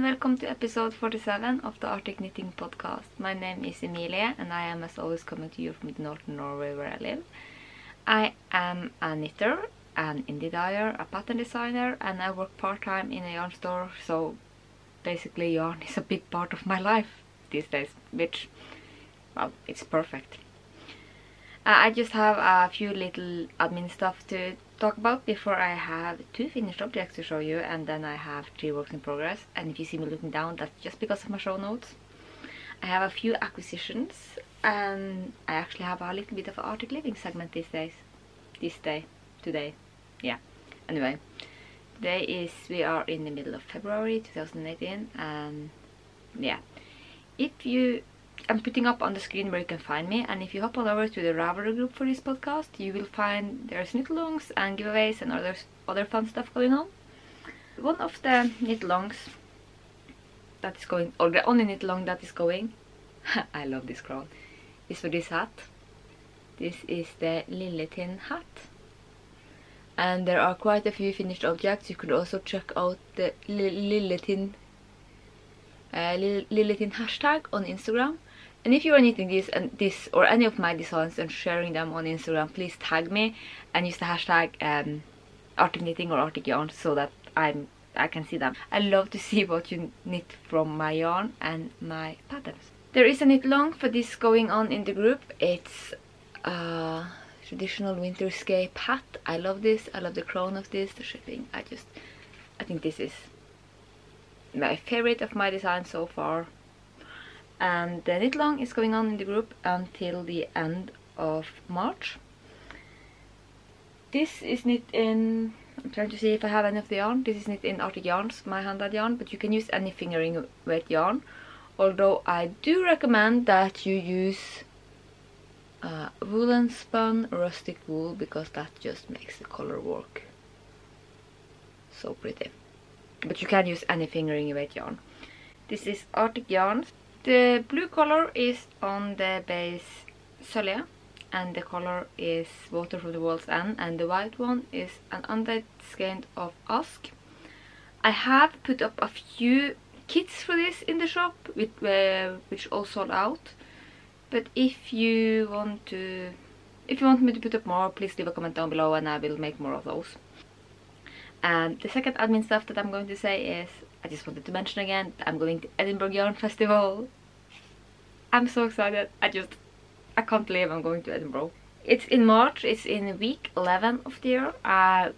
and welcome to episode 47 of the Arctic Knitting Podcast. My name is Emilie and I am as always coming to you from the northern Norway where I live. I am a knitter, an indie dyer, a pattern designer, and I work part-time in a yarn store, so basically yarn is a big part of my life these days, which, well, it's perfect. I just have a few little admin stuff to talk about before I have 2 finished objects to show you, and then I have 3 works in progress. And if you see me looking down, that's just because of my show notes. I have a few acquisitions, and I actually have a little bit of an Arctic living segment these days. Today. Yeah. Anyway, we are in the middle of February 2018, and yeah. I'm putting up on the screen where you can find me, and if you hop on over to the Ravelry group for this podcast, you will find there's knit-alongs and giveaways and other fun stuff going on. One of the knit-alongs that is going, or the only knit-along that is going, I love this crown, is for this hat. This is the Lilletin hat. And there are quite a few finished objects. You could also check out the Lilletin hashtag on Instagram. And if you are knitting this or any of my designs and sharing them on Instagram, please tag me and use the hashtag Arctic Knitting or Arctic Yarn so that I can see them. I love to see what you knit from my yarn and my patterns. There is a knit-along for this going on in the group. It's a traditional winterscape hat. I love this. I love the crown of this, the shipping. I think this is my favorite of my design so far. And the knit-along is going on in the group until the end of March. This is knit in, I'm trying to see if I have any of the yarn. This is knit in Arctic Yarns, my hand-dyed yarn, but you can use any fingering weight yarn. Although I do recommend that you use woolen spun rustic wool, because that just makes the color work so pretty. But you can use any fingering weight yarn. This is Arctic Yarns. The blue color is on the base Sølje, and the color is Water from the World's End, and the white one is an undyed skein of Ask. I have put up a few kits for this in the shop, which all sold out. But if you want me to put up more, please leave a comment down below and I will make more of those. And the second admin stuff that I'm going to say is, I just wanted to mention again, I'm going to Edinburgh Yarn Festival. I'm so excited. I can't believe I'm going to Edinburgh. It's in March, it's in week 11 of the year.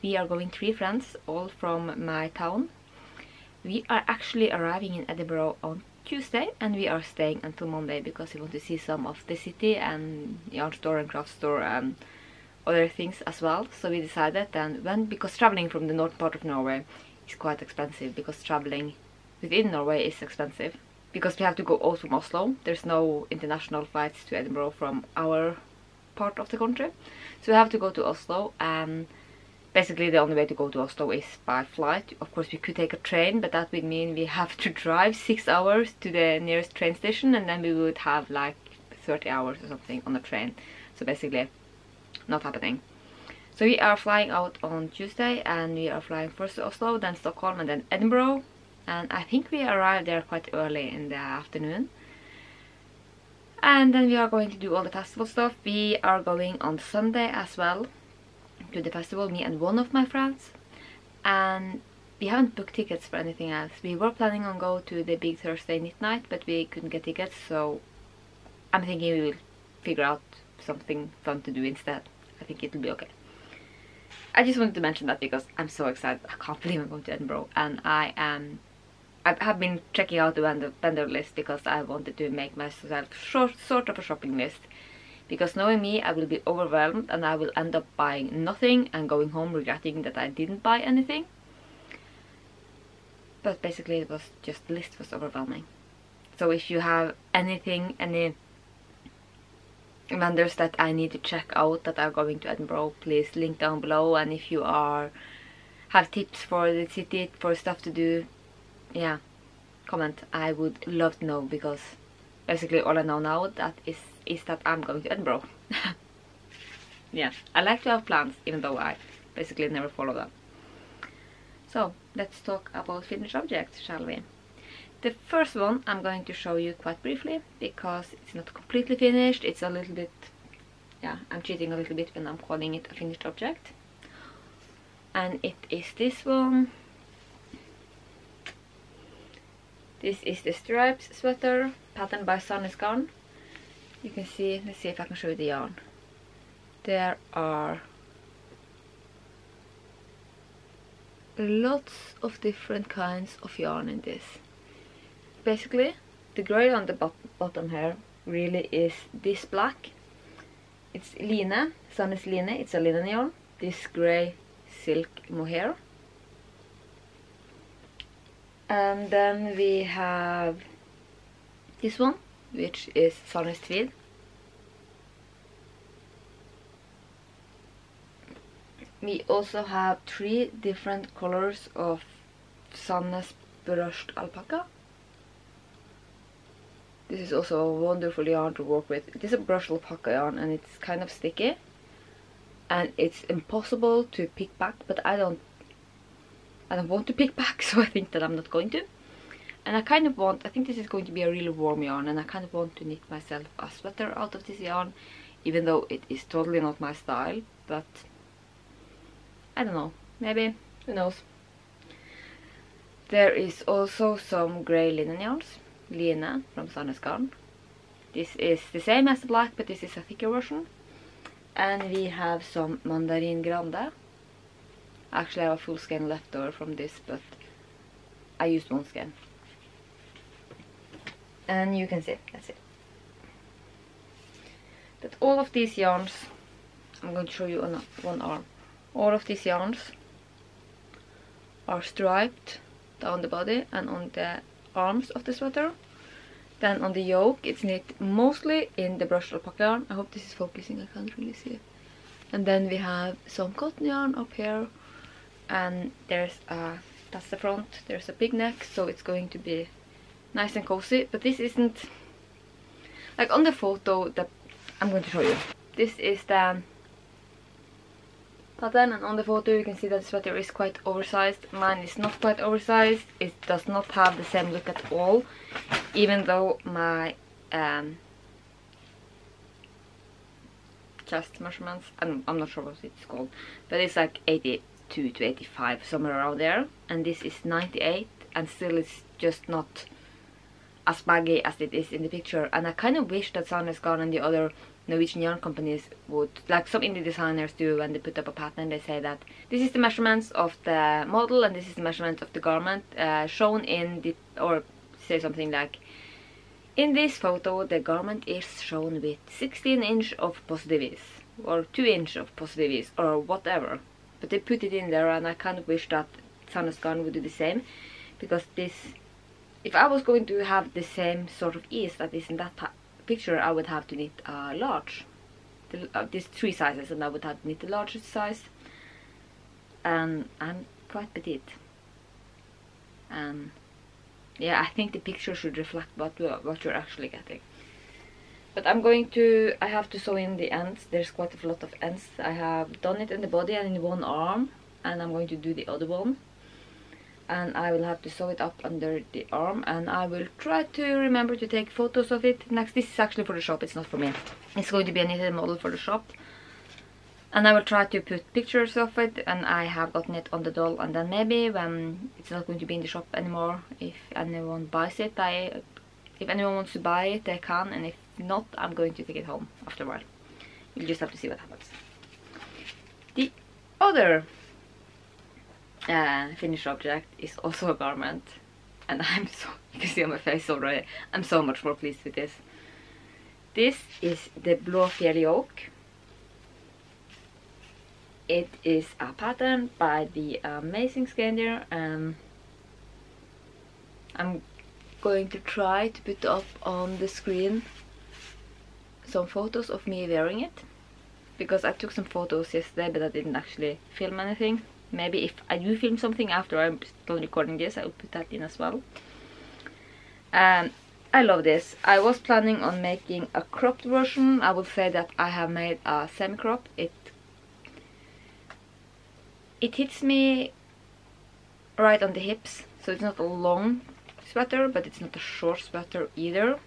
We are going 3 friends, all from my town. We are actually arriving in Edinburgh on Tuesday, and we are staying until Monday because we want to see some of the city and yarn store and craft store and other things as well. So we decided then, because traveling from the north part of Norway is quite expensive, because traveling within Norway is expensive, because we have to go out from Oslo. There's no international flights to Edinburgh from our part of the country, so we have to go to Oslo, and basically the only way to go to Oslo is by flight. Of course we could take a train, but that would mean we have to drive 6 hours to the nearest train station, and then we would have like 30 hours or something on the train. So basically not happening. So we are flying out on Tuesday, and we are flying first to Oslo, then Stockholm, and then Edinburgh. And I think we arrived there quite early in the afternoon. And then we are going to do all the festival stuff. We are going on Sunday as well to the festival, me and one of my friends. And we haven't booked tickets for anything else. We were planning on go to the big Thursday knit night, but we couldn't get tickets, so I'm thinking we will figure out something fun to do instead. I think it'll be okay. I just wanted to mention that because I'm so excited. I can't believe I'm going to Edinburgh, and I have been checking out the vendor list because I wanted to make myself sort of a shopping list. Because knowing me, I will be overwhelmed and I will end up buying nothing and going home regretting that I didn't buy anything. But basically it was just, the list was overwhelming. So if you have any vendors that I need to check out that are going to Edinburgh, please link down below. And if you have tips for the city, for stuff to do, yeah, comment. I would love to know, because basically all I know now is that I'm going to Edinburgh. Yeah, I like to have plans, even though I basically never follow them. So let's talk about finished objects, shall we? The first one I'm going to show you quite briefly because it's not completely finished. It's a little bit, yeah, I'm cheating a little bit when I'm calling it a finished object. And it is this one. This is the stripes sweater, patterned by Sun is Gone. You can see, let's see if I can show you the yarn. There are lots of different kinds of yarn in this. Basically, the grey on the bottom here really is this black. It's line, Sun is line, it's a linen yarn. This grey silk mohair. And then we have this one, which is Sun is Tweed. We also have 3 different colors of Sun's brushed alpaca. This is also a wonderful yarn to work with. It is a brushed alpaca yarn and it's kind of sticky. And it's impossible to pick back, but I don't want to pick back, so I think that I'm not going to. And I think this is going to be a really warm yarn, and I kind of want to knit myself a sweater out of this yarn, even though it is totally not my style, but I don't know, maybe, who knows. There is also some grey linen yarns, Line from Sun is Gone. This is the same as the black, but this is a thicker version. And we have some Mandarin Grande. Actually, I have a full skein left over from this, but I used one skein. And you can see, that's it. But all of these yarns, I'm going to show you on one arm. All of these yarns are striped down the body and on the arms of the sweater. Then on the yoke, it's knit mostly in the brushed alpaca yarn. I hope this is focusing, I can't really see it. And then we have some cotton yarn up here. And there's that's the front, there's a big neck, so it's going to be nice and cozy. But this isn't, like on the photo that I'm going to show you, this is the pattern, and on the photo you can see that the sweater is quite oversized. Mine is not quite oversized, it does not have the same look at all, even though my chest measurements, I'm not sure what it's called, but it's like 82 to 85, somewhere around there, and this is 98, and still it's just not as baggy as it is in the picture. And I kind of wish that Sun is Gone and the other Norwegian yarn companies would, like some indie designers do when they put up a pattern, they say that this is the measurements of the model and this is the measurement of the garment shown in the, or say something like, in this photo the garment is shown with 16 inch of positive ease, or 2 inch of positive ease, or whatever. But they put it in there, and I kind of wish that Sun is Gone would do the same, because this, if I was going to have the same sort of ease that is in that picture, I would have to knit a large. There's 3 sizes, and I would have to knit the largest size. And I'm quite petite. And yeah, I think the picture should reflect what you're actually getting. But I have to sew in the ends. There's quite a lot of ends. I have done it in the body and in one arm, and I'm going to do the other one. And I will have to sew it up under the arm, and I will try to remember to take photos of it next. This is actually for the shop, it's not for me. It's going to be a knitted model for the shop, and I will try to put pictures of it, and I have gotten it on the doll, and then maybe when it's not going to be in the shop anymore, if anyone buys it, if anyone wants to buy it, they can, and if not, I'm going to take it home after a while. You'll just have to see what happens. The other finished object is also a garment, and I'm so, you can see on my face already, I'm so much more pleased with this. This is the Blåfjell yoke. It is a pattern by the amazing Scandier, and I'm going to try to put up on the screen some photos of me wearing it, because I took some photos yesterday but I didn't actually film anything. Maybe if I do film something after I'm still recording this, I'll put that in as well. I love this. I was planning on making a cropped version. I would say that I have made a semi-crop. It hits me right on the hips, so it's not a long sweater, but it's not a short sweater either.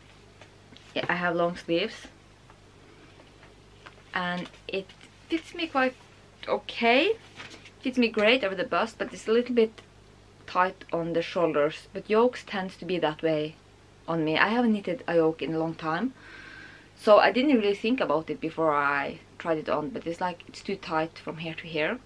Yeah, I have long sleeves and it fits me quite okay. Fits me great over the bust, but it's a little bit tight on the shoulders. But yokes tends to be that way on me. I haven't knitted a yoke in a long time, so I didn't really think about it before I tried it on, but it's like it's too tight from here to here.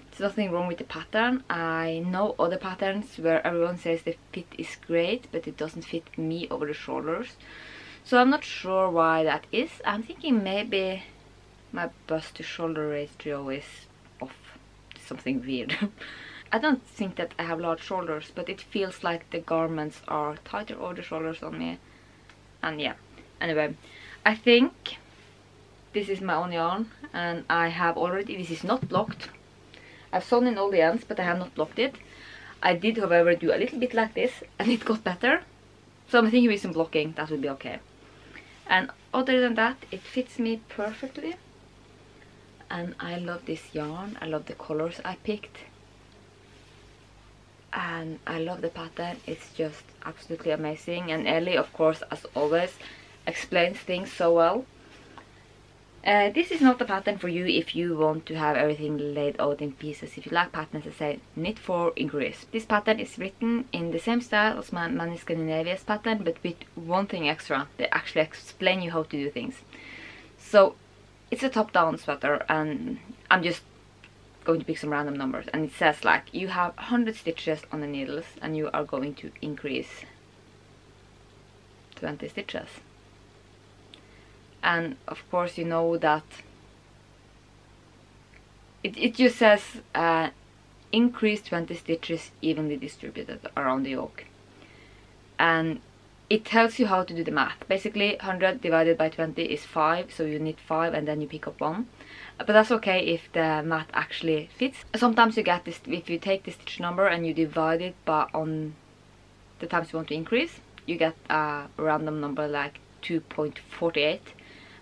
There's nothing wrong with the pattern. I know other patterns where everyone says the fit is great, but it doesn't fit me over the shoulders. So I'm not sure why that is. I'm thinking maybe my bust to shoulder ratio is off. Something weird. I don't think that I have large shoulders, but it feels like the garments are tighter over the shoulders on me. And yeah, anyway, I think this is my own yarn, and I have already, this is not blocked. I've sewn in all the ends, but I have not blocked it. I did, however, do a little bit like this, and it got better. So I'm thinking with some blocking, that would be okay. And other than that, it fits me perfectly. And I love this yarn. I love the colors I picked. And I love the pattern. It's just absolutely amazing. And Ellie, of course, as always, explains things so well. This is not a pattern for you if you want to have everything laid out in pieces. If you like patterns that say knit for increase. This pattern is written in the same style as my Many Scandinavia's pattern, but with one thing extra. They actually explain you how to do things. So it's a top-down sweater, and I'm just going to pick some random numbers. And it says like you have 100 stitches on the needles and you are going to increase 20 stitches. And of course you know that it just says increase 20 stitches evenly distributed around the yoke. And it tells you how to do the math. Basically 100 divided by 20 is 5, so you knit 5 and then you pick up 1. But that's okay if the math actually fits. Sometimes you get this, if you take the stitch number and you divide it by on the times you want to increase, you get a random number like 2.48.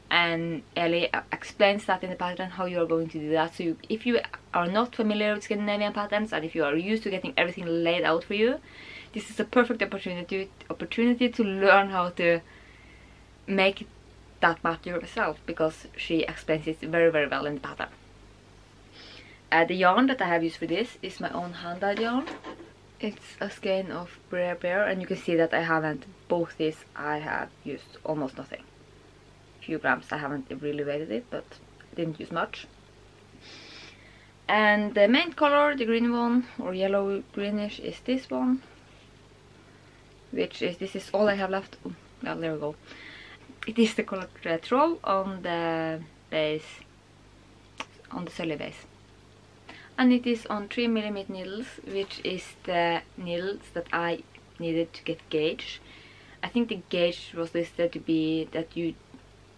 And Ellie explains that in the pattern how you are going to do that. So if you are not familiar with Scandinavian patterns, and if you are used to getting everything laid out for you, this is a perfect opportunity to learn how to make that math yourself, because she explains it very, very well in the pattern. The yarn that I have used for this is my own hand-dyed yarn. It's a skein of Brer Bear, and you can see that I haven't, both these I have used almost nothing. Few grams. I haven't really weighted it, but I didn't use much. And the main color, the green one, or yellow greenish, is this one, which is, this is all I have left. Oh, well, there we go. It is the color Troll on the base, on the Sully base, and it is on 3mm needles, which is the needles that I needed to get gauge. I think the gauge was listed to be that you,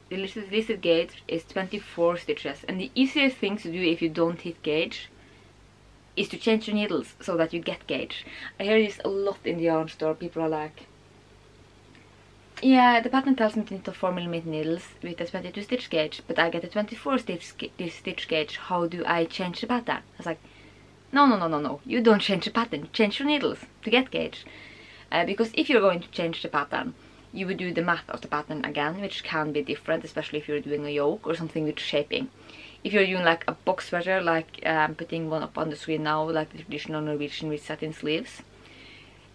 the listed gauge is 24 stitches, and the easiest thing to do if you don't hit gauge is to change your needles so that you get gauge. I hear this a lot in the yarn store. People are like, yeah, the pattern tells me to knit 4mm needles with a 22 stitch gauge, but I get a 24 stitch gauge. How do I change the pattern? I was like, no, you don't change the pattern, you change your needles to get gauge. Because if you're going to change the pattern, you would do the math of the pattern again, which can be different, especially if you're doing a yoke or something with shaping. If you're doing like a box sweater, like I'm putting one up on the screen now, like the traditional Norwegian with satin sleeves,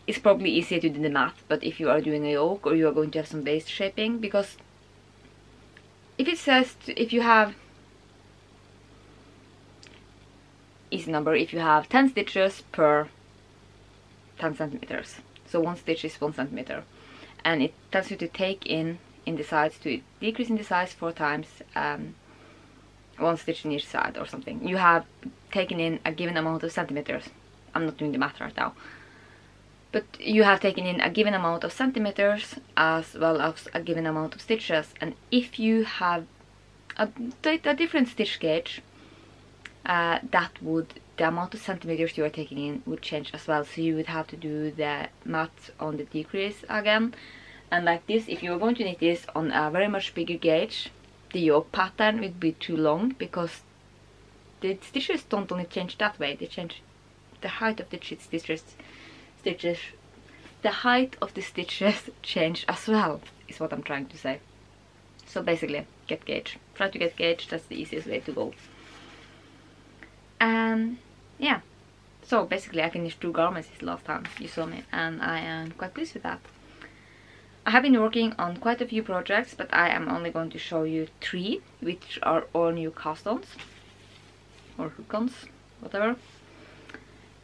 it's probably easier to do the math. But if you are doing a yoke, or you are going to have some base shaping, because if it says if you have, easy number, if you have 10 stitches per 10 centimeters, so one stitch is 1 centimeter, and it tells you to take in the sides, to decrease in the size 4 times, 1 stitch in each side or something. You have taken in a given amount of centimeters. I'm not doing the math right now, but you have taken in a given amount of centimeters as well as a given amount of stitches. And if you have a different stitch gauge, the amount of centimeters you are taking in would change as well. So you would have to do the math on the decrease again. And like this, if you were going to knit this on a very much bigger gauge, the yoke pattern would be too long, because the stitches don't only change that way, they change the height of the stitches the height of the stitches changed as well, is what I'm trying to say. So basically, get gauge. Try to get gauge, that's the easiest way to go. And yeah, so basically I finished 2 garments this last time you saw me, and I am quite pleased with that. I have been working on quite a few projects, but I am only going to show you 3, which are all new cast-ons or hook-ons, whatever.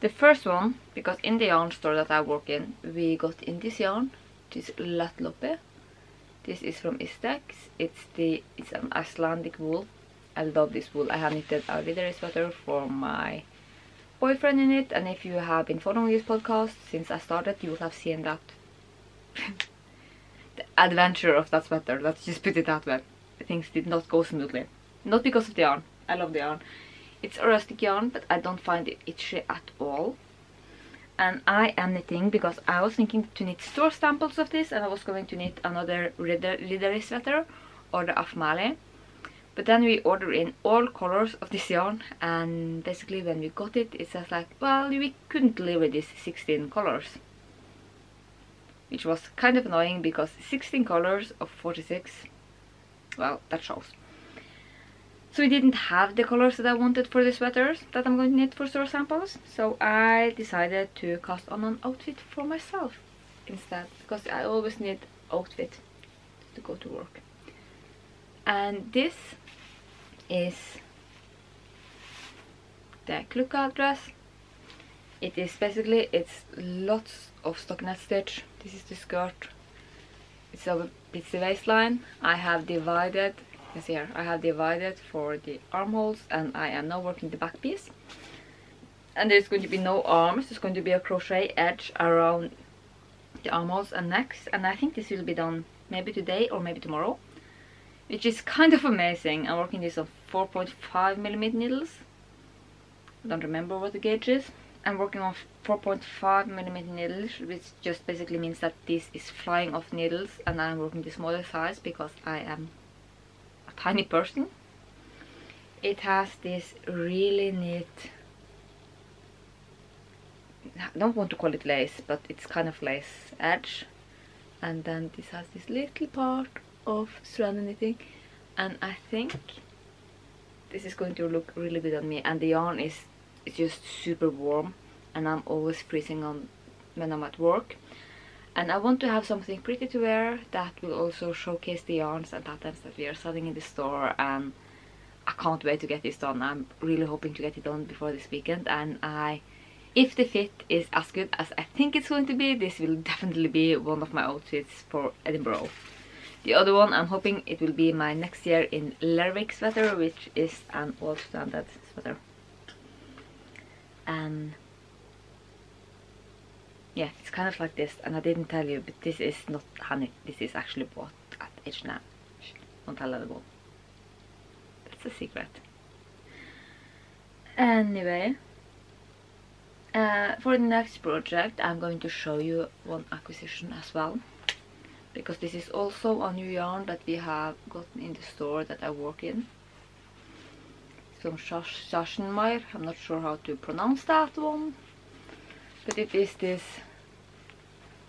The first one, because in the yarn store that I work in, we got in this yarn, this Latloppe. This is from Istex. It's an Icelandic wool. I love this wool. I have knitted a leather sweater for my boyfriend in it, and if you have been following this podcast since I started, you will have seen that the adventure of that sweater. Let's just put it that way. Things did not go smoothly. Not because of the yarn. I love the yarn. It's a rustic yarn, but I don't find it itchy at all. And I am knitting because I was thinking to knit store samples of this, and I was going to knit another leathery sweater or the Afmali. But then we ordered in all colors of this yarn, and basically when we got it, it says like, well, we couldn't deliver these 16 colors. Which was kind of annoying because 16 colors of 46, well, that shows. So we didn't have the colors that I wanted for the sweaters that I'm going to knit for store samples. So I decided to cast on an outfit for myself instead, because I always need outfit to go to work. And this is the Klukka dress. It is basically, it's lots of stockinette stitch. This is the skirt. It's the waistline. I have divided, you see here, I have divided for the armholes, and I am now working the back piece. And there's going to be no arms. There's going to be a crochet edge around the armholes and necks, and I think this will be done maybe today or maybe tomorrow, which is kind of amazing. I'm working this on 4.5mm needles. I don't remember what the gauge is. I'm working on 4.5mm needles, which just basically means that this is flying off needles, and I'm working the smaller size because I am a tiny person. It has this really neat, I don't want to call it lace, but it's kind of lace edge, and then this has this little part of strand knitting, and I think this is going to look really good on me. And the yarn is, it's just super warm, and I'm always freezing on when I'm at work, and I want to have something pretty to wear that will also showcase the yarns and patterns that we are selling in the store, and I can't wait to get this done. I'm really hoping to get it done before this weekend, and if the fit is as good as I think it's going to be, this will definitely be one of my outfits for Edinburgh. The other one, I'm hoping it will be my next year in Lerwick sweater, which is an old standard sweater. And yeah, it's kind of like this, and I didn't tell you, but this is not honey. This is actually bought at H&M. Don't tell anyone. That's a secret. Anyway, for the next project, I'm going to show you one acquisition as well, because this is also a new yarn that we have gotten in the store that I work in. It's from Schachenmeier. I'm not sure how to pronounce that one, but it is this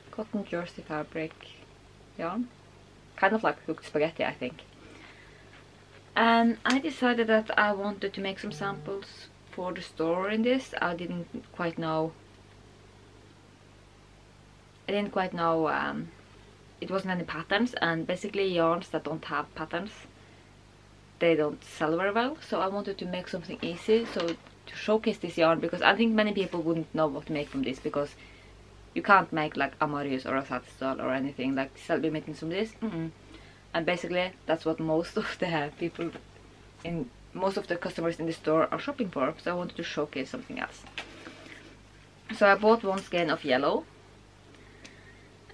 cotton jersey fabric yarn, kind of like hooked spaghetti, I think. And I decided that I wanted to make some samples for the store in this. I didn't quite know it wasn't any patterns, and basically yarns that don't have patterns, they don't sell very well. So I wanted to make something easy, so to showcase this yarn, because I think many people wouldn't know what to make from this, because you can't make like a Marius or a Satistal or anything like this. I'll be making some of this. And basically that's what most of the people in most of the customers in the store are shopping for, so I wanted to showcase something else. So I bought one skein of yellow,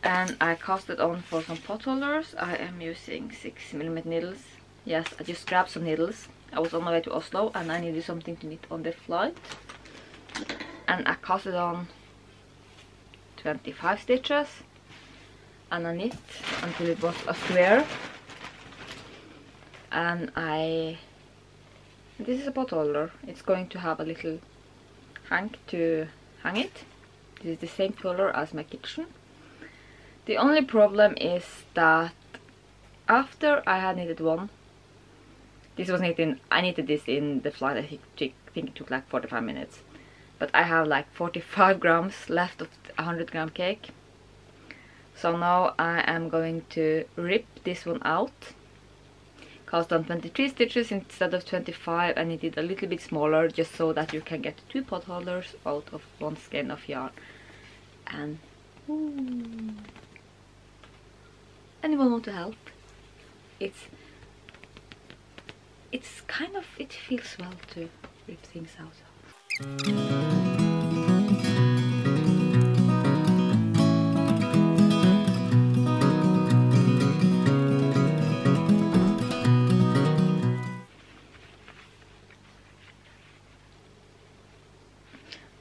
and I cast it on for some pot holders. I am using 6mm needles. Yes, I just grabbed some needles. I was on my way to Oslo and I needed something to knit on the flight, and I cast it on 25 stitches, and I knit until it was a square. And this is a pot holder. It's going to have a little hank to hang it. This is the same color as my kitchen. The only problem is that after I had knitted one, this was knitted, I knitted this in the flight. I think it took like 45 minutes. But I have like 45 grams left of a 100 gram cake. So now I am going to rip this one out. Cast on 23 stitches instead of 25, and knit it a little bit smaller just so that you can get 2 pot holders out of one skein of yarn. And anyone want to help? It's kind of, it feels well to rip things out.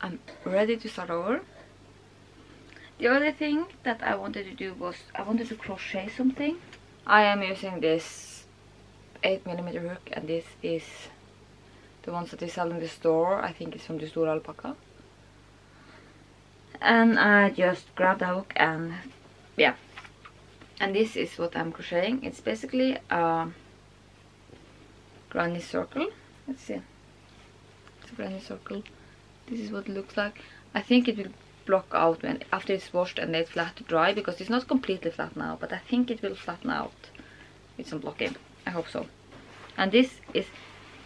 I'm ready to start over. The other thing that I wanted to do was I wanted to crochet something. I am using this 8mm hook, and this is the ones that they sell in the store. I think it's from the store Alpaca. And I just grabbed the hook and yeah. And this is what I'm crocheting. It's basically a granny circle. Let's see. It's a granny circle. This is what it looks like. I think it will block out when after it's washed and laid flat to dry, because it's not completely flat now, but I think it will flatten out with some blocking. I hope so. And this is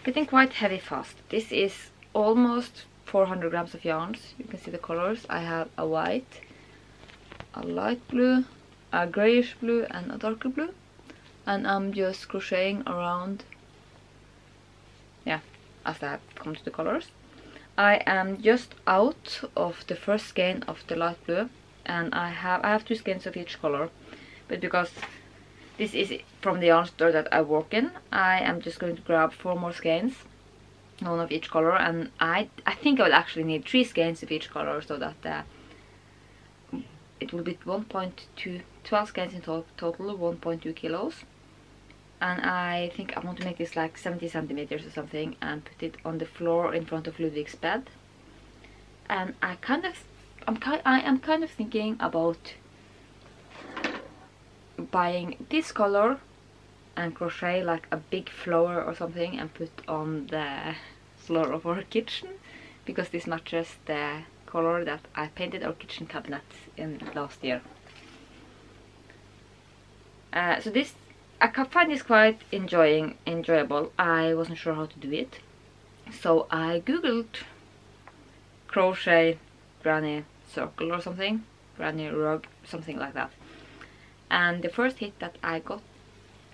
getting quite heavy fast. This is almost 400 grams of yarns. You can see the colors. I have a white, a light blue, a grayish blue, and a darker blue. And I'm just crocheting around, yeah, as I come to the colors. I am just out of the first skein of the light blue, and I have 2 skeins of each color, but because this is from the yarn store that I work in, I am just going to grab 4 more skeins, one of each color, and I think I will actually need 3 skeins of each color, so that it will be 12 skeins in total, 1.2 kilos. And I think I want to make this like 70 centimeters or something and put it on the floor in front of Ludwig's bed. And I am kind of thinking about buying this color and crochet like a big flower or something and put on the floor of our kitchen, because this matches the color that I painted our kitchen cabinet in last year. So this, I find this quite enjoyable. I wasn't sure how to do it, so I googled crochet granny circle or something, granny rug, something like that. And the first hit that I got,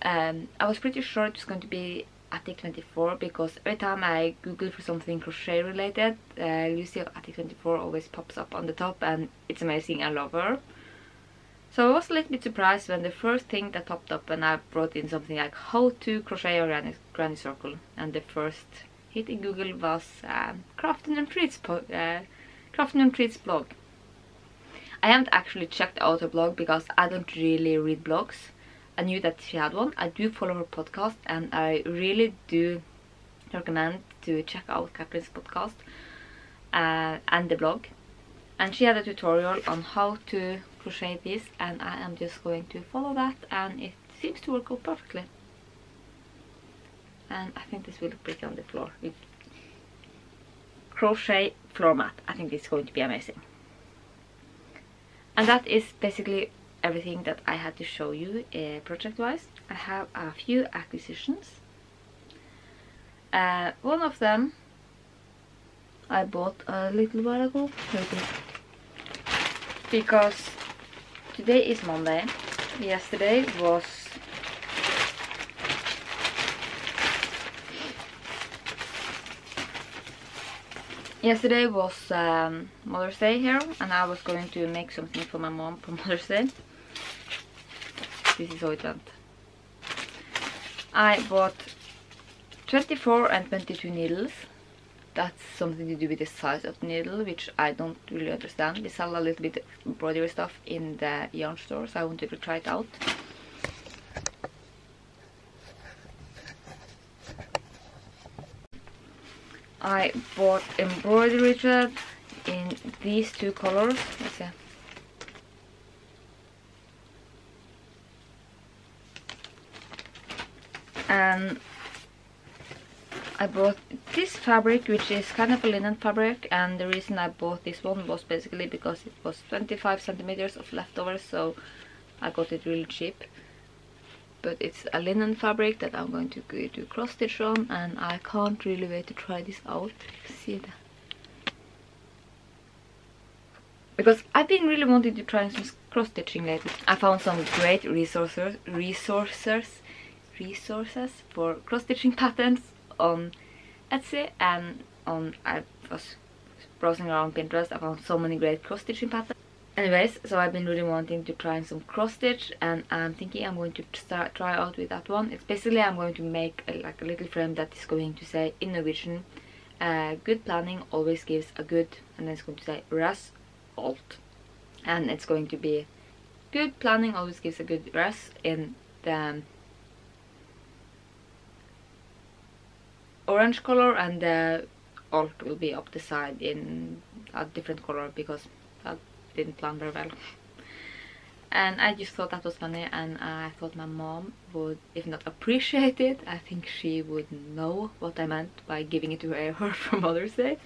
I was pretty sure it was going to be Attic 24, because every time I google for something crochet related, Lucy of Attic 24 always pops up on the top, and it's amazing. I love her. So I was a little bit surprised when the first thing that popped up and I brought in something like how to crochet a granny circle, and the first hit in Google was Crafting and Treats blog. I haven't actually checked out her blog because I don't really read blogs. I knew that she had one. I do follow her podcast, and I really do recommend to check out Catherine's podcast and the blog. And she had a tutorial on how to crochet this, and I am just going to follow that, and it seems to work out perfectly. And I think this will look pretty on the floor with crochet floor mat. I think this is going to be amazing. And that is basically everything that I had to show you project wise. I have a few acquisitions. One of them I bought a little while ago, because today is Monday. Yesterday was Mother's Day here, and I was going to make something for my mom for Mother's Day. This is how it went. I bought 24 and 22 needles. That's something to do with the size of the needle, which I don't really understand. They sell a little bit of embroidery stuff in the yarn store, so I wanted to try it out. I bought embroidery thread in these 2 colors. Let's see. And I bought this fabric, which is kind of a linen fabric, and the reason I bought this one was basically because it was 25 centimeters of leftovers, so I got it really cheap. But it's a linen fabric that I'm going to do cross stitch on, and I can't really wait to try this out. See that? Because I've been really wanting to try some cross stitching lately. I found some great resources for cross stitching patterns on Etsy, and I was browsing around Pinterest. I found so many great cross stitching patterns. Anyways, so I've been really wanting to try some cross stitch, and I'm thinking I'm going to try out with that one. It's basically I'm going to make like a little frame that is going to say in Norwegian, good planning always gives a good, and then it's going to say res alt, and it's going to be good planning always gives a good res in the orange color, and the alt will be up the side in a different color because that didn't plan very well. And I just thought that was funny, and I thought my mom would, if not appreciate it, I think she would know what I meant by giving it to her for Mother's Day.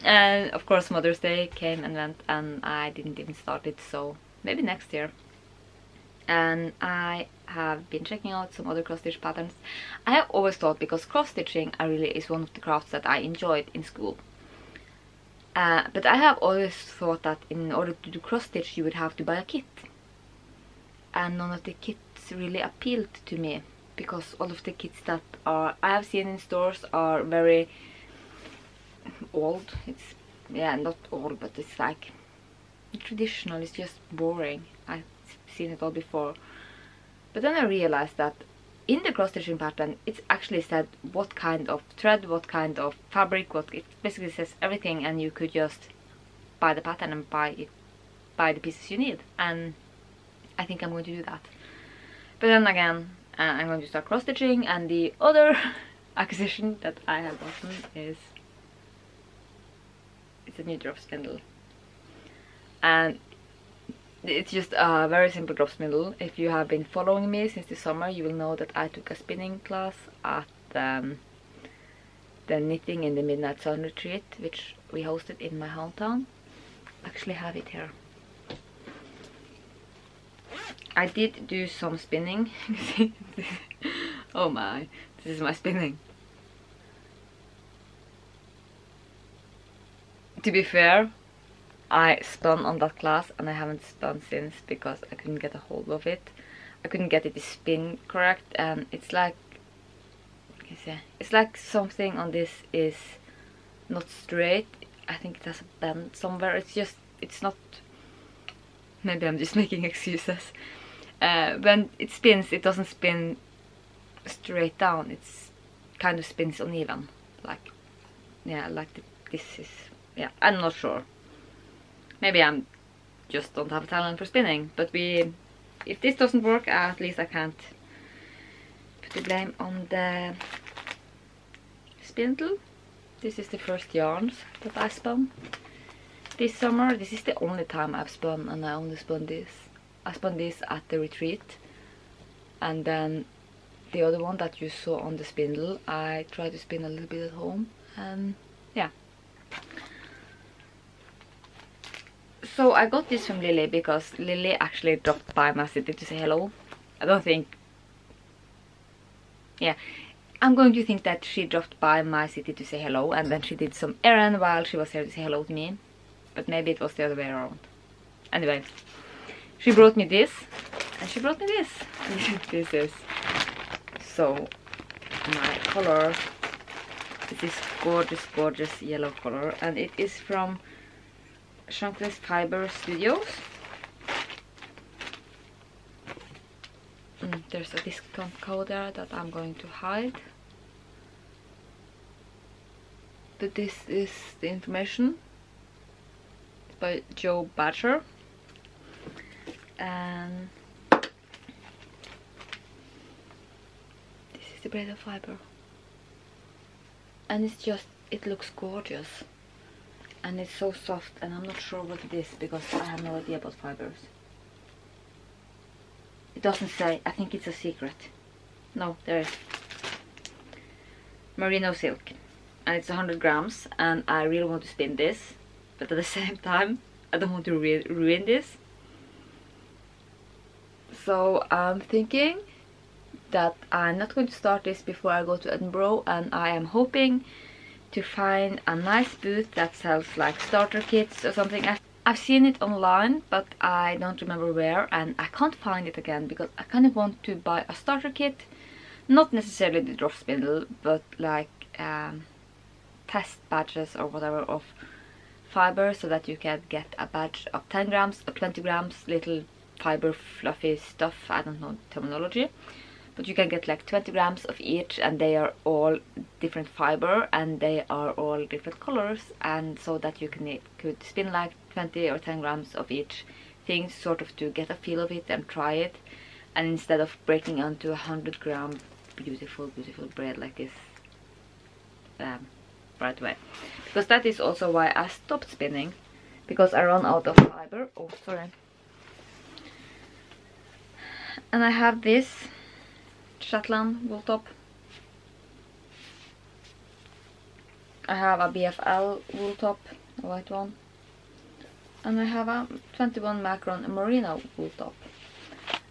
And of course Mother's Day came and went, and I didn't even start it, so maybe next year. And I have been checking out some other cross stitch patterns. I have always thought, because cross stitching really is one of the crafts that I enjoyed in school, but I have always thought that in order to do cross stitch you would have to buy a kit, and none of the kits really appealed to me, because all of the kits that I have seen in stores are very old. It's, yeah, not old, but it's like traditional. It's just boring. I've seen it all before. But then I realized that in the cross stitching pattern it's actually said what kind of thread, what kind of fabric, what it basically says everything, and you could just buy the pattern and buy the pieces you need. And I think I'm going to do that. But then again, I'm going to start cross stitching, and the other acquisition that I have gotten is it's a new drop spindle, and it's just a very simple drop spindle. If you have been following me since the summer, you will know that I took a spinning class at the Knitting in the Midnight Sun retreat, which we hosted in my hometown. I actually have it here. I did do some spinning. Oh my, this is my spinning. To be fair, I spun on that class, and I haven't spun since because I couldn't get a hold of it. I couldn't get it to spin correct, and it's like, it's like something on this is not straight. I think it has a bend somewhere. It's not, maybe I'm just making excuses. When it spins, it doesn't spin straight down. It's kind of spins uneven, like, yeah, like this is, yeah, I'm not sure. Maybe I'm just don't have a talent for spinning, but if this doesn't work, at least I can't put the blame on the spindle. This is the first yarns that I spun this summer. This is the only time I've spun, and I only spun this. I spun this at the retreat, and then the other one that you saw on the spindle, I tried to spin a little bit at home, and yeah. So I got this from Lily because Lily actually dropped by my city to say hello. I don't think, yeah, I'm going to think that she dropped by my city to say hello, and then she did some errand while she was here to say hello to me. But maybe it was the other way around. Anyway, she brought me this, and she brought me this. This is so my color. It's this gorgeous, gorgeous yellow color, and it is from Chunkless Fiber Studios. There's a discount code there that I'm going to hide, but this is the information. It's by Joe Badger, and this is the braided fiber, and it's just, it looks gorgeous. And it's so soft, and I'm not sure what it is because I have no idea about fibers. It doesn't say. I think it's a secret. No, there is merino silk, and it's 100 grams, and I really want to spin this, but at the same time I don't want to ruin this. So I'm thinking that I'm not going to start this before I go to Edinburgh, and I am hoping to find a nice booth that sells like starter kits or something. I've seen it online, but I don't remember where, and I can't find it again because I kind of want to buy a starter kit, not necessarily the drop spindle, but like test batches or whatever of fiber, so that you can get a batch of 10 grams or 20 grams little fiber fluffy stuff. I don't know terminology, but you can get like 20 grams of each, and they are all different fiber and they are all different colors, and so that you could spin like 20 or 10 grams of each thing, sort of to get a feel of it and try it, and instead of breaking onto 100-gram beautiful bread like this right away. Because that is also why I stopped spinning, because I ran out of fiber. Oh, sorry. And I have this Shetland wool top. I have a BFL wool top, a white one. And I have a 21 Macron merino wool top.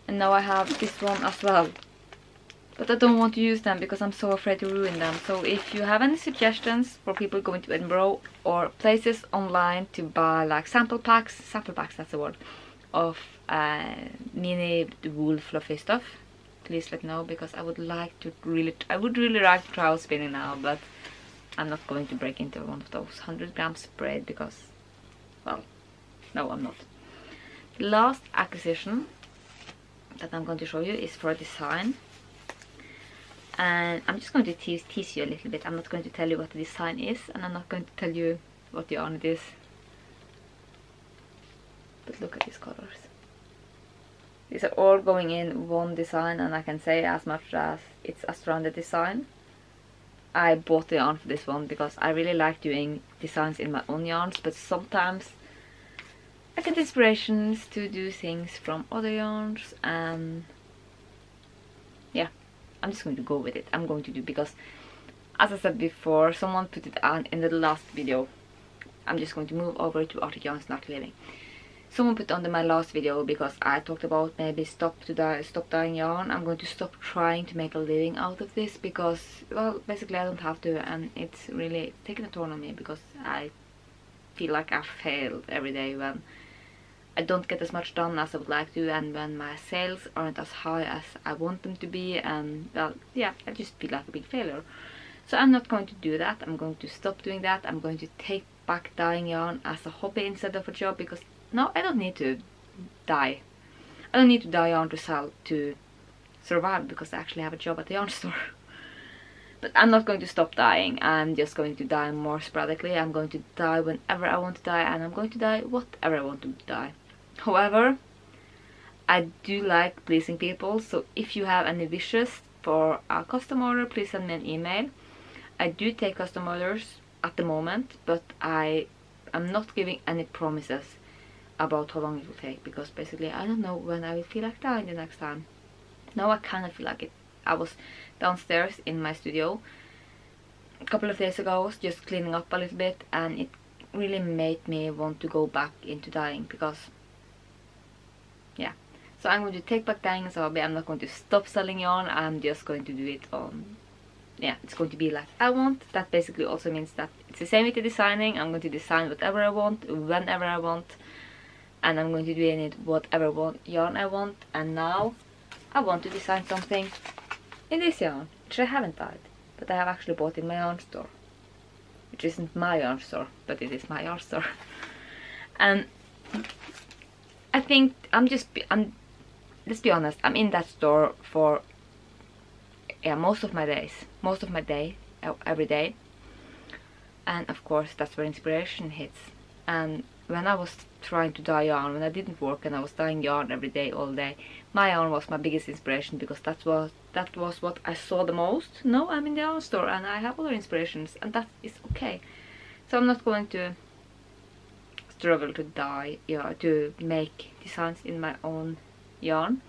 And now I have this one as well. But I don't want to use them because I'm so afraid to ruin them. So if you have any suggestions for people going to Edinburgh, or places online to buy like sample packs, that's the word, of mini wool fluffy stuff, please let me know, because I would like to I would really like to try out spinning now, but I'm not going to break into one of those 100-gram spread because, well, no, I'm not. The last acquisition that I'm going to show you is for a design, and I'm just going to tease you a little bit. I'm not going to tell you what the design is, and I'm not going to tell you what yarn it is, but look at these colors. These are all going in one design, and I can say as much as it's a stranded design. I bought the yarn for this one because I really like doing designs in my own yarns, but sometimes I get inspirations to do things from other yarns, and yeah, I'm just going to go with it. I'm going to do, because as I said before, someone put it on in the last video. I'm just going to move over to Arctic Yarns Not Living. Someone put under my last video, because I talked about maybe stop dyeing yarn. I'm going to stop trying to make a living out of this, because, well, basically I don't have to, and it's really taken a toll on me, because I feel like I failed every day when I don't get as much done as I would like to, and when my sales aren't as high as I want them to be, and, well, yeah, I just feel like a big failure. So I'm not going to do that. I'm going to stop doing that. I'm going to take back dyeing yarn as a hobby instead of a job, because no, I don't need to dye. I don't need to dye yarn to sell to survive, because I actually have a job at the yarn store. But I'm not going to stop dyeing. I'm just going to dye more sporadically. I'm going to dye whenever I want to dye, and I'm going to dye whatever I want to dye. However, I do like pleasing people, so if you have any wishes for a custom order, please send me an email. I do take custom orders at the moment, but I am not giving any promises about how long it will take, because basically I don't know when I will feel like dyeing the next time. Now I kind of feel like it. I was downstairs in my studio a couple of days ago, just cleaning up a little bit, and it really made me want to go back into dyeing, because yeah. So I'm going to take back dyeing as a hobby. I'm not going to stop selling yarn. I'm just going to do it on, yeah, it's going to be like I want. That basically also means that it's the same with the designing. I'm going to design whatever I want, whenever I want, and I'm going to do in it whatever yarn I want. And now I want to design something in this yarn, which I haven't dyed, but I have actually bought in my yarn store, which isn't my yarn store, but it is my yarn store. And I think let's be honest, I'm in that store for, yeah, most of my day, every day. And of course that's where inspiration hits. And when I was trying to dye yarn, when I didn't work and I was dyeing yarn every day, all day, my yarn was my biggest inspiration, because that was what I saw the most. Now I'm in the yarn store and I have other inspirations, and that is okay. So I'm not going to struggle to dye, to make designs in my own yarn.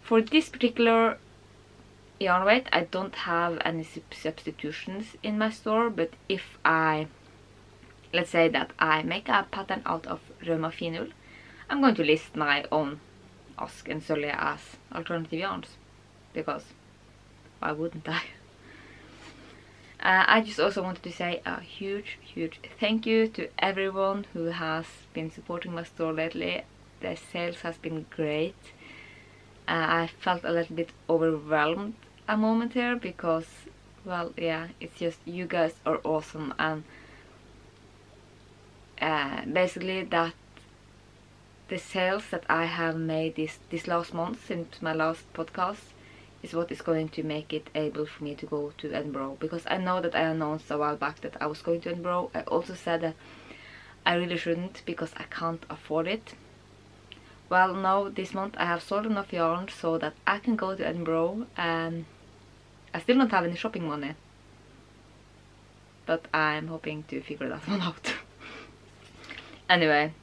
For this particular yarn weight. I don't have any substitutions in my store, but if let's say that I make a pattern out of Rauma Finull, I'm going to list my own Ask and Sully as alternative yarns, because why wouldn't I? I just also wanted to say a huge thank you to everyone who has been supporting my store lately. The sales has been great. I felt a little bit overwhelmed a moment here because, well, yeah, it's just you guys are awesome, and basically that the sales that I have made this last month since my last podcast is what is going to make it able for me to go to Edinburgh, because I know that I announced a while back that I was going to Edinburgh. I also said that I really shouldn't because I can't afford it. Well, now this month I have sold enough yarn so that I can go to Edinburgh, and I still don't have any shopping money, but I'm hoping to figure that one out. Anyway,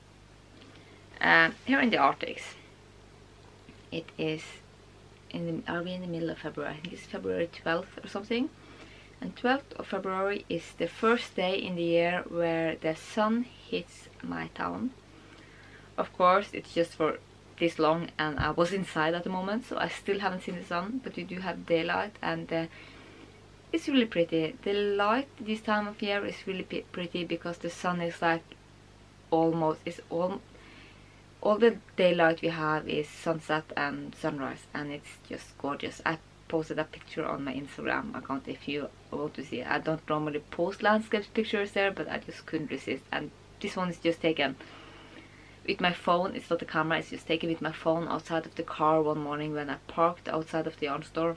here in the Arctics, it is are we in the middle of February? I think it's February 12th or something. And 12th of February is the first day in the year where the sun hits my town. Of course, it's just for this long, and I was inside at the moment, so I still haven't seen the sun, but we do have daylight, and it's really pretty. The light this time of year is really pretty because the sun is like all the daylight we have is sunset and sunrise, and it's just gorgeous. I posted a picture on my Instagram account if you want to see it. I don't normally post landscape pictures there, but I just couldn't resist, and this one is just taken with my phone. It's not a camera, it's just taken with my phone outside of the car one morning when I parked outside of the yarn store,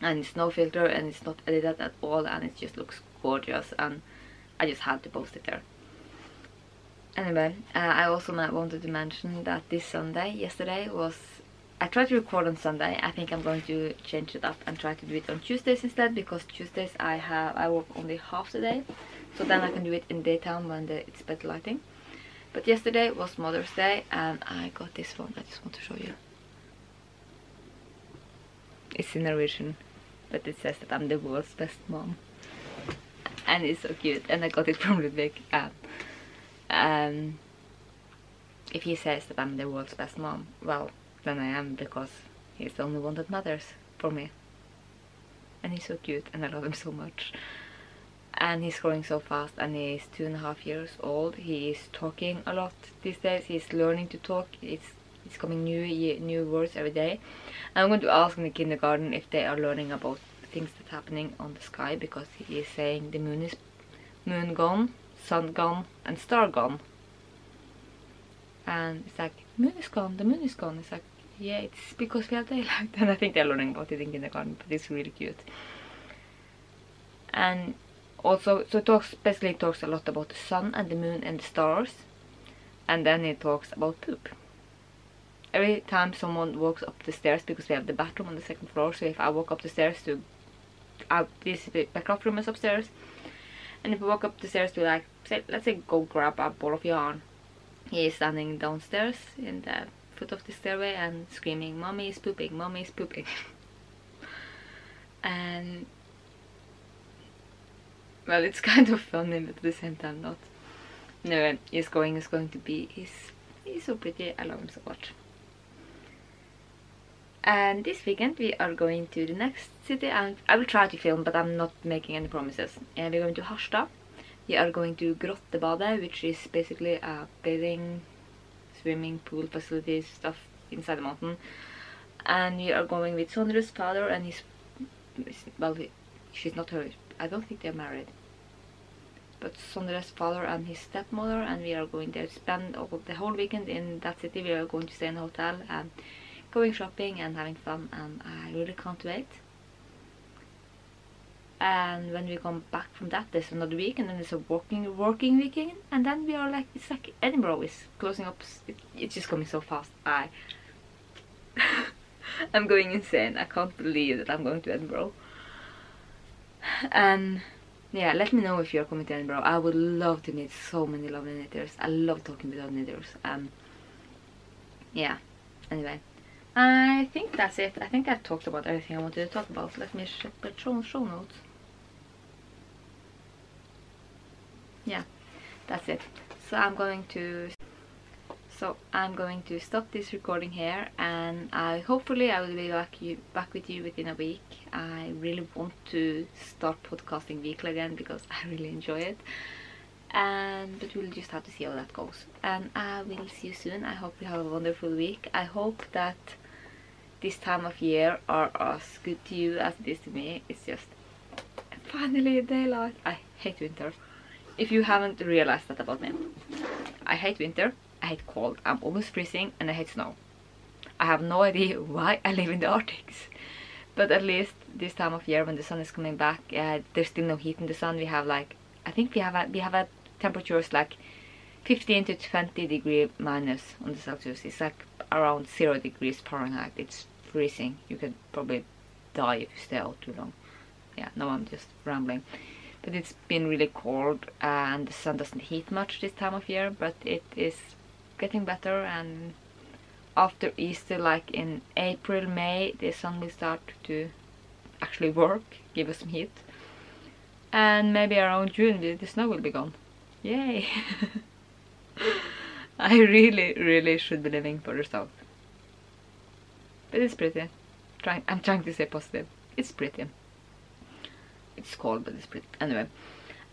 and it's no filter and it's not edited at all, and it just looks gorgeous, and I just had to post it there. Anyway, I also wanted to mention that this Sunday, yesterday, I tried to record on Sunday. I think I'm going to change it up and try to do it on Tuesdays instead, because Tuesdays I work only half the day, so then I can do it in daytime when it's better lighting. But yesterday was Mother's Day, and I got this one. I just want to show you. It's in Norwegian, but it says that I'm the world's best mom, and it's so cute. And I got it from Ludvig. If he says that I'm the world's best mom, well, then I am, because he's the only one that matters for me. And he's so cute, and I love him so much. And he's growing so fast, and he's 2.5 years old. He is talking a lot these days. He's learning to talk. It's coming new words every day. And I'm going to ask in the kindergarten if they are learning about things that's happening on the sky, because he is saying the moon gone, sun gone, and star gone. And it's like, moon is gone, the moon is gone. It's like, yeah, it's because we have daylight. And I think they're learning about it in kindergarten, but it's really cute. And also, so it talks a lot about the sun and the moon and the stars, and then it talks about poop. Every time someone walks up the stairs, because we have the bathroom on the 2nd floor, so if I walk up the stairs to this backup room is upstairs, and if I walk up the stairs to, like, let's say go grab a ball of yarn, he is standing downstairs in the foot of the stairway and screaming, "Mommy is pooping, Mommy is pooping." And well, it's kind of funny, but at the same time not. Anyway, he's going to be, he's so pretty. I love him so much. And this weekend we are going to the next city, and I will try to film, but I'm not making any promises. And we're going to Harstad. We are going to Grottebadet, which is basically a bathing, swimming pool facility stuff inside the mountain. And we are going with Sondre's father and she's not her, I don't think they're married, but Sondre's father and his stepmother, and we are going there to spend the whole weekend in that city. We are going to stay in a hotel and going shopping and having fun, and I really can't wait. And when we come back from that, there's another week, and then there's a working weekend, and then we are like, it's like Edinburgh is closing up. It's just coming so fast. I'm going insane. I can't believe that I'm going to Edinburgh. And yeah, let me know if you're coming to Edinburgh. I would love to meet so many lovely knitters. I love talking with other knitters. Yeah, anyway, I think that's it. I think I talked about everything I wanted to talk about. Let me check the show notes. Yeah, that's it. So I'm going to stop this recording here, and hopefully I will be back with you within a week. I really want to start podcasting weekly again because I really enjoy it. But we'll just have to see how that goes. And I will see you soon. I hope you have a wonderful week. I hope that this time of year are as good to you as it is to me. It's just finally daylight. I hate winter. If you haven't realized that about me, I hate winter, I hate cold, I'm almost freezing, and I hate snow. I have no idea why I live in the Arctics, but at least this time of year when the sun is coming back, there's still no heat in the sun. We have like, I think we have a temperatures like 15 to 20 degree minus on the Celsius. It's like around 0 degrees Fahrenheit. It's freezing. You could probably die if you stay out too long. Yeah, no, I'm just rambling. But it's been really cold, and the sun doesn't heat much this time of year, but it is getting better. And after Easter, like in April, May, the sun will start to actually work, give us some heat. And maybe around June the snow will be gone. Yay! I really should be living further south. But it's pretty. I'm trying to stay positive. It's pretty. It's cold, but it's pretty. Anyway,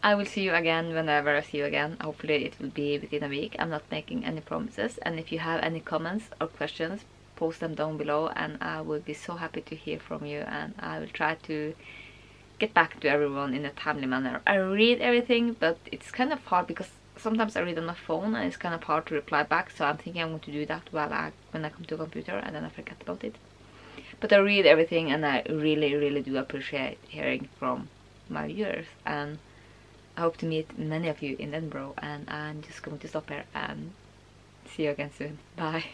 I will see you again whenever I see you again. Hopefully it will be within a week. I'm not making any promises. And if you have any comments or questions, post them down below, and I will be so happy to hear from you. And I will try to get back to everyone in a timely manner. I read everything, but it's kind of hard because sometimes I read on my phone and it's kind of hard to reply back. So I'm thinking I'm going to do that when I come to a computer, and then I forget about it. But I read everything, and I really do appreciate hearing from my viewers, and I hope to meet many of you in Edinburgh. And I'm just going to stop here and see you again soon. Bye.